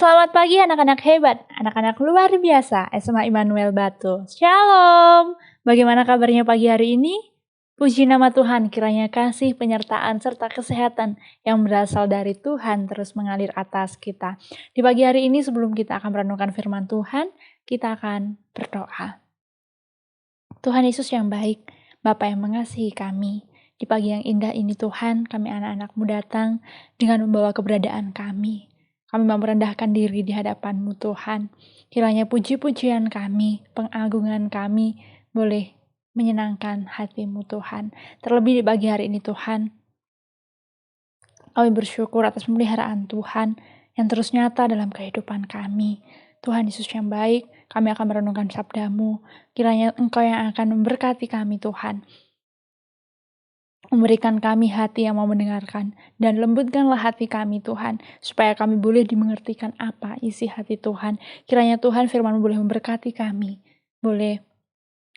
Selamat pagi anak-anak hebat, anak-anak luar biasa, SMA Immanuel Batu. Shalom! Bagaimana kabarnya pagi hari ini? Puji nama Tuhan, kiranya kasih, penyertaan, serta kesehatan yang berasal dari Tuhan terus mengalir atas kita. Di pagi hari ini sebelum kita akan merenungkan firman Tuhan, kita akan berdoa. Tuhan Yesus yang baik, Bapa yang mengasihi kami. Di pagi yang indah ini Tuhan, kami anak-anak-Mu datang dengan membawa keberadaan kami. Kami mau merendahkan diri di hadapan-Mu Tuhan. Kiranya puji-pujian kami, pengagungan kami boleh menyenangkan hati-Mu Tuhan. Terlebih di pagi hari ini Tuhan, kami bersyukur atas pemeliharaan Tuhan yang terus nyata dalam kehidupan kami. Tuhan Yesus yang baik, kami akan merenungkan sabda-Mu. Kiranya Engkau yang akan memberkati kami Tuhan. Memberikan kami hati yang mau mendengarkan, dan lembutkanlah hati kami Tuhan, supaya kami boleh dimengertikan apa isi hati Tuhan. Kiranya Tuhan firman boleh memberkati kami, boleh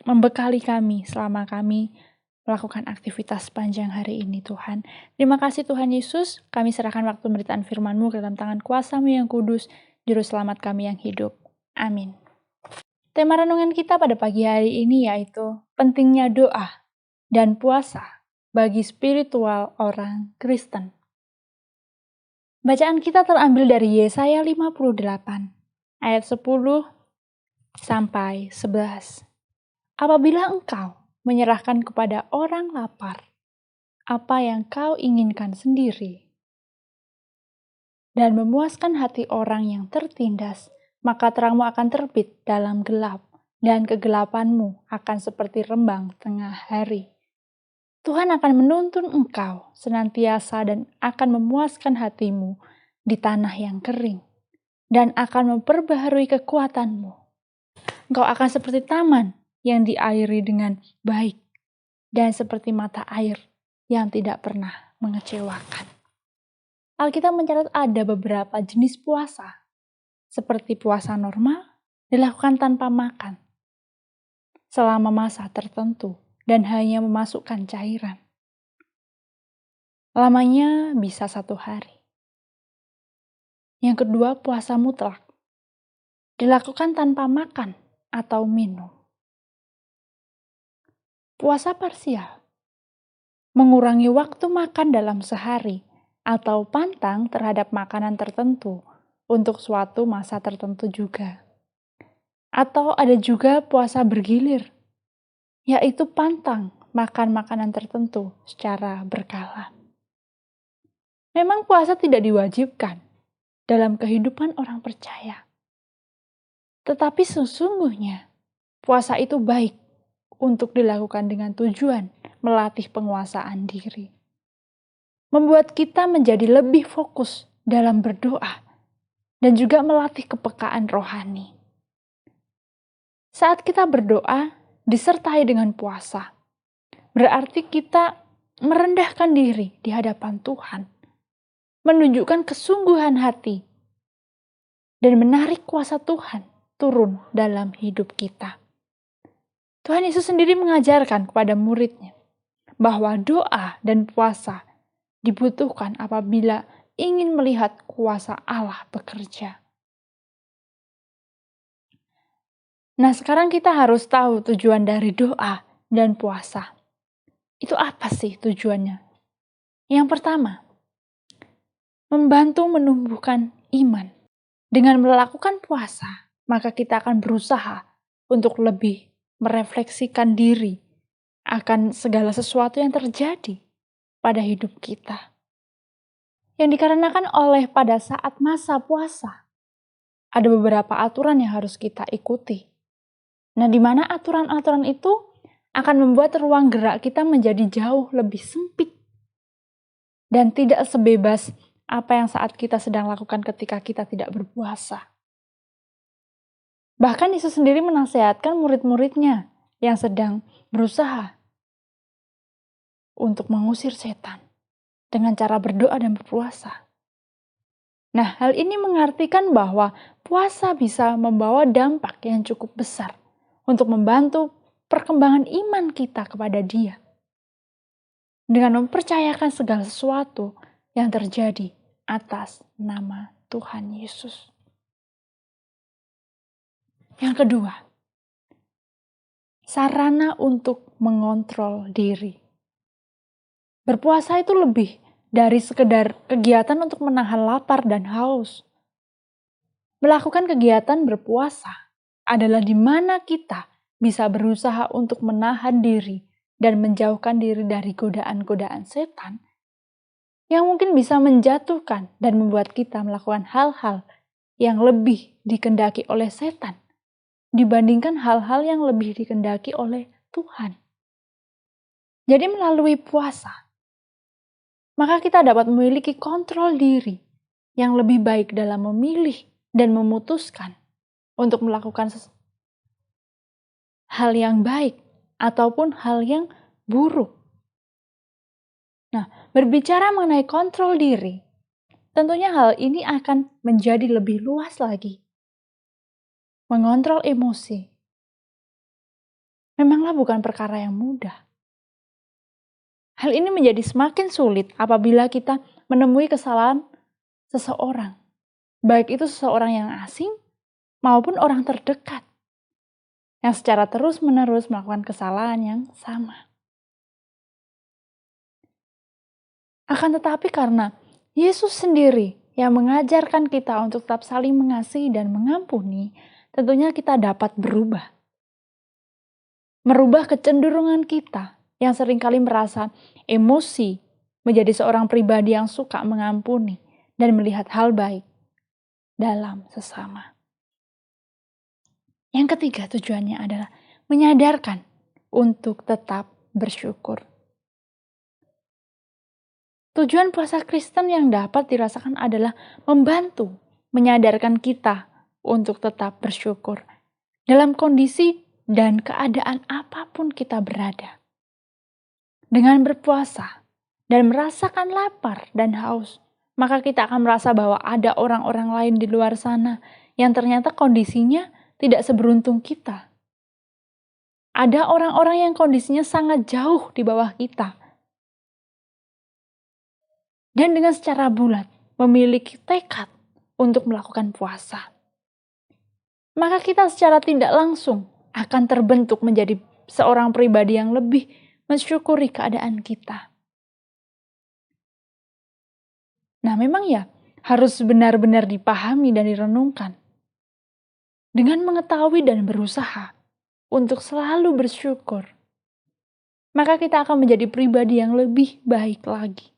membekali kami selama kami melakukan aktivitas panjang hari ini Tuhan. Terima kasih Tuhan Yesus, kami serahkan waktu pemberitaan firman-Mu ke dalam tangan kuasa-Mu yang kudus, Juru Selamat kami yang hidup. Amin. Tema renungan kita pada pagi hari ini yaitu pentingnya doa dan puasa bagi spiritual orang Kristen. Bacaan kita terambil dari Yesaya 58 ayat 10 sampai 11. Apabila engkau menyerahkan kepada orang lapar apa yang kau inginkan sendiri dan memuaskan hati orang yang tertindas, maka terangmu akan terbit dalam gelap dan kegelapanmu akan seperti rembang tengah hari. Tuhan akan menuntun engkau senantiasa dan akan memuaskan hatimu di tanah yang kering dan akan memperbaharui kekuatanmu. Engkau akan seperti taman yang diairi dengan baik dan seperti mata air yang tidak pernah mengecewakan. Alkitab mencatat ada beberapa jenis puasa, seperti puasa normal dilakukan tanpa makan selama masa tertentu dan hanya memasukkan cairan. Lamanya bisa 1 hari. Yang kedua, puasa mutlak. Dilakukan tanpa makan atau minum. Puasa parsial. Mengurangi waktu makan dalam sehari atau pantang terhadap makanan tertentu untuk suatu masa tertentu juga. Atau ada juga puasa bergilir, yaitu pantang makan makanan tertentu secara berkala. Memang puasa tidak diwajibkan dalam kehidupan orang percaya. Tetapi sesungguhnya puasa itu baik untuk dilakukan dengan tujuan melatih penguasaan diri. Membuat kita menjadi lebih fokus dalam berdoa dan juga melatih kepekaan rohani. Saat kita berdoa disertai dengan puasa, berarti kita merendahkan diri di hadapan Tuhan, menunjukkan kesungguhan hati, dan menarik kuasa Tuhan turun dalam hidup kita. Tuhan Yesus sendiri mengajarkan kepada murid-Nya bahwa doa dan puasa dibutuhkan apabila ingin melihat kuasa Allah bekerja. Nah, sekarang kita harus tahu tujuan dari doa dan puasa. Itu apa sih tujuannya? Yang pertama, membantu menumbuhkan iman. Dengan melakukan puasa, maka kita akan berusaha untuk lebih merefleksikan diri akan segala sesuatu yang terjadi pada hidup kita. Yang dikarenakan oleh pada saat masa puasa, ada beberapa aturan yang harus kita ikuti. Nah, di mana aturan-aturan itu akan membuat ruang gerak kita menjadi jauh lebih sempit dan tidak sebebas apa yang saat kita sedang lakukan ketika kita tidak berpuasa. Bahkan Yesus sendiri menasihatkan murid-muridnya yang sedang berusaha untuk mengusir setan dengan cara berdoa dan berpuasa. Nah, hal ini mengartikan bahwa puasa bisa membawa dampak yang cukup besar untuk membantu perkembangan iman kita kepada Dia. Dengan mempercayakan segala sesuatu yang terjadi atas nama Tuhan Yesus. Yang kedua, sarana untuk mengontrol diri. Berpuasa itu lebih dari sekedar kegiatan untuk menahan lapar dan haus. Melakukan kegiatan berpuasa adalah di mana kita bisa berusaha untuk menahan diri dan menjauhkan diri dari godaan-godaan setan yang mungkin bisa menjatuhkan dan membuat kita melakukan hal-hal yang lebih dikehendaki oleh setan dibandingkan hal-hal yang lebih dikehendaki oleh Tuhan. Jadi melalui puasa, maka kita dapat memiliki kontrol diri yang lebih baik dalam memilih dan memutuskan untuk melakukan hal yang baik ataupun hal yang buruk. Nah, berbicara mengenai kontrol diri, tentunya hal ini akan menjadi lebih luas lagi. Mengontrol emosi memanglah bukan perkara yang mudah. Hal ini menjadi semakin sulit apabila kita menemui kesalahan seseorang, baik itu seseorang yang asing maupun orang terdekat, yang secara terus-menerus melakukan kesalahan yang sama. Akan tetapi karena Yesus sendiri yang mengajarkan kita untuk tetap saling mengasihi dan mengampuni, tentunya kita dapat berubah. Merubah kecenderungan kita yang seringkali merasa emosi menjadi seorang pribadi yang suka mengampuni dan melihat hal baik dalam sesama. Yang ketiga tujuannya adalah menyadarkan untuk tetap bersyukur. Tujuan puasa Kristen yang dapat dirasakan adalah membantu menyadarkan kita untuk tetap bersyukur dalam kondisi dan keadaan apapun kita berada. Dengan berpuasa dan merasakan lapar dan haus, maka kita akan merasa bahwa ada orang-orang lain di luar sana yang ternyata kondisinya tidak seberuntung kita. Ada orang-orang yang kondisinya sangat jauh di bawah kita. Dan dengan secara bulat memiliki tekad untuk melakukan puasa. Maka kita secara tidak langsung akan terbentuk menjadi seorang pribadi yang lebih mensyukuri keadaan kita. Nah, memang ya harus benar-benar dipahami dan direnungkan. Dengan mengetahui dan berusaha untuk selalu bersyukur, maka kita akan menjadi pribadi yang lebih baik lagi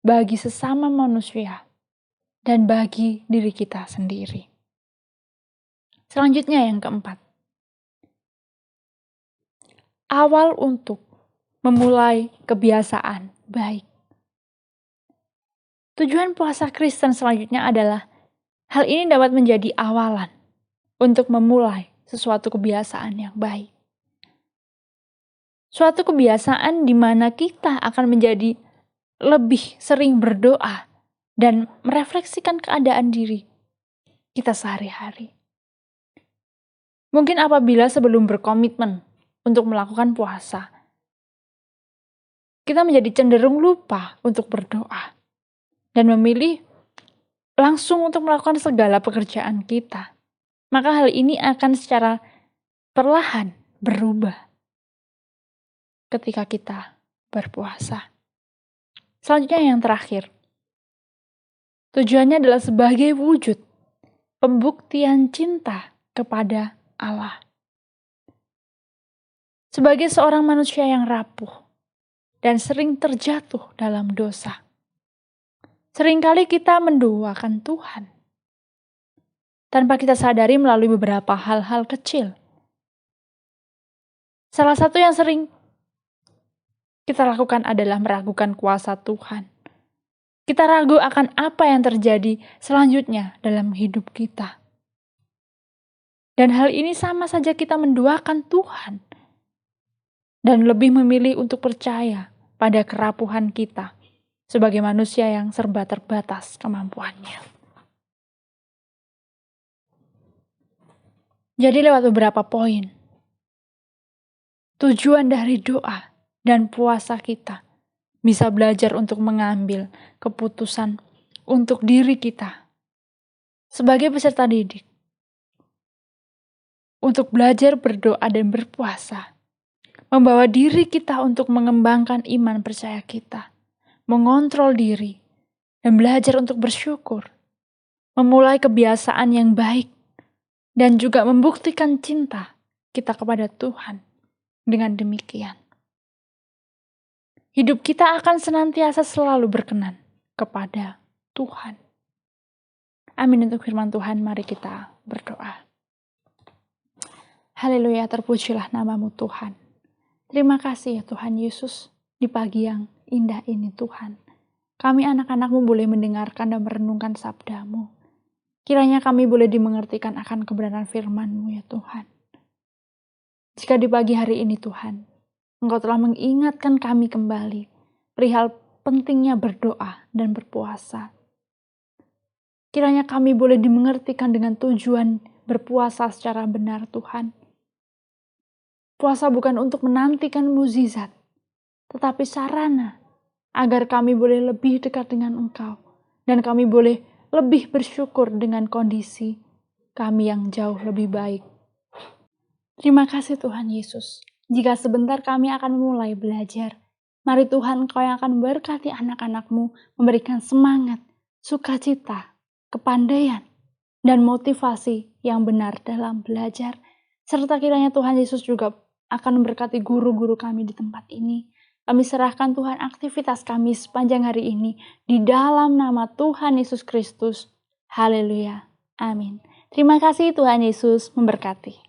bagi sesama manusia dan bagi diri kita sendiri. Selanjutnya yang keempat. Awal untuk memulai kebiasaan baik. Tujuan puasa Kristen selanjutnya adalah hal ini dapat menjadi awalan untuk memulai sesuatu kebiasaan yang baik. Suatu kebiasaan di mana kita akan menjadi lebih sering berdoa dan merefleksikan keadaan diri kita sehari-hari. Mungkin apabila sebelum berkomitmen untuk melakukan puasa, kita menjadi cenderung lupa untuk berdoa dan memilih langsung untuk melakukan segala pekerjaan kita. Maka hal ini akan secara perlahan berubah ketika kita berpuasa. Selanjutnya yang terakhir. Tujuannya adalah sebagai wujud pembuktian cinta kepada Allah. Sebagai seorang manusia yang rapuh dan sering terjatuh dalam dosa, seringkali kita mendoakan Tuhan tanpa kita sadari melalui beberapa hal-hal kecil. Salah satu yang sering kita lakukan adalah meragukan kuasa Tuhan. Kita ragu akan apa yang terjadi selanjutnya dalam hidup kita. Dan hal ini sama saja kita mendoakan Tuhan. Dan lebih memilih untuk percaya pada kerapuhan kita sebagai manusia yang serba terbatas kemampuannya. Jadi lewat beberapa poin, tujuan dari doa dan puasa kita bisa belajar untuk mengambil keputusan untuk diri kita sebagai peserta didik. untuk belajar berdoa dan berpuasa, membawa diri kita untuk mengembangkan iman percaya kita, mengontrol diri, dan belajar untuk bersyukur, memulai kebiasaan yang baik, dan juga membuktikan cinta kita kepada Tuhan. Dengan demikian, hidup kita akan senantiasa selalu berkenan kepada Tuhan. Amin. Untuk firman Tuhan, mari kita berdoa. Haleluya, terpujilah nama-Mu Tuhan. Terima kasih ya Tuhan Yesus, di pagi yang indah ini Tuhan. Kami anak-anak-Mu boleh mendengarkan dan merenungkan sabda-Mu. Kiranya kami boleh dimengertikan akan kebenaran firman-Mu ya Tuhan. Jika di pagi hari ini Tuhan, Engkau telah mengingatkan kami kembali perihal pentingnya berdoa dan berpuasa. Kiranya kami boleh dimengertikan dengan tujuan berpuasa secara benar Tuhan. Puasa bukan untuk menantikan mukjizat, tetapi sarana agar kami boleh lebih dekat dengan Engkau dan kami boleh lebih bersyukur dengan kondisi kami yang jauh lebih baik. Terima kasih Tuhan Yesus. Jika sebentar kami akan mulai belajar, mari Tuhan Engkau yang akan memberkati anak-anak-Mu, memberikan semangat, sukacita, kepandaian, dan motivasi yang benar dalam belajar. Serta kiranya Tuhan Yesus juga akan memberkati guru-guru kami di tempat ini. Kami serahkan Tuhan aktivitas kami sepanjang hari ini di dalam nama Tuhan Yesus Kristus. Haleluya. Amin. Terima kasih Tuhan Yesus memberkati.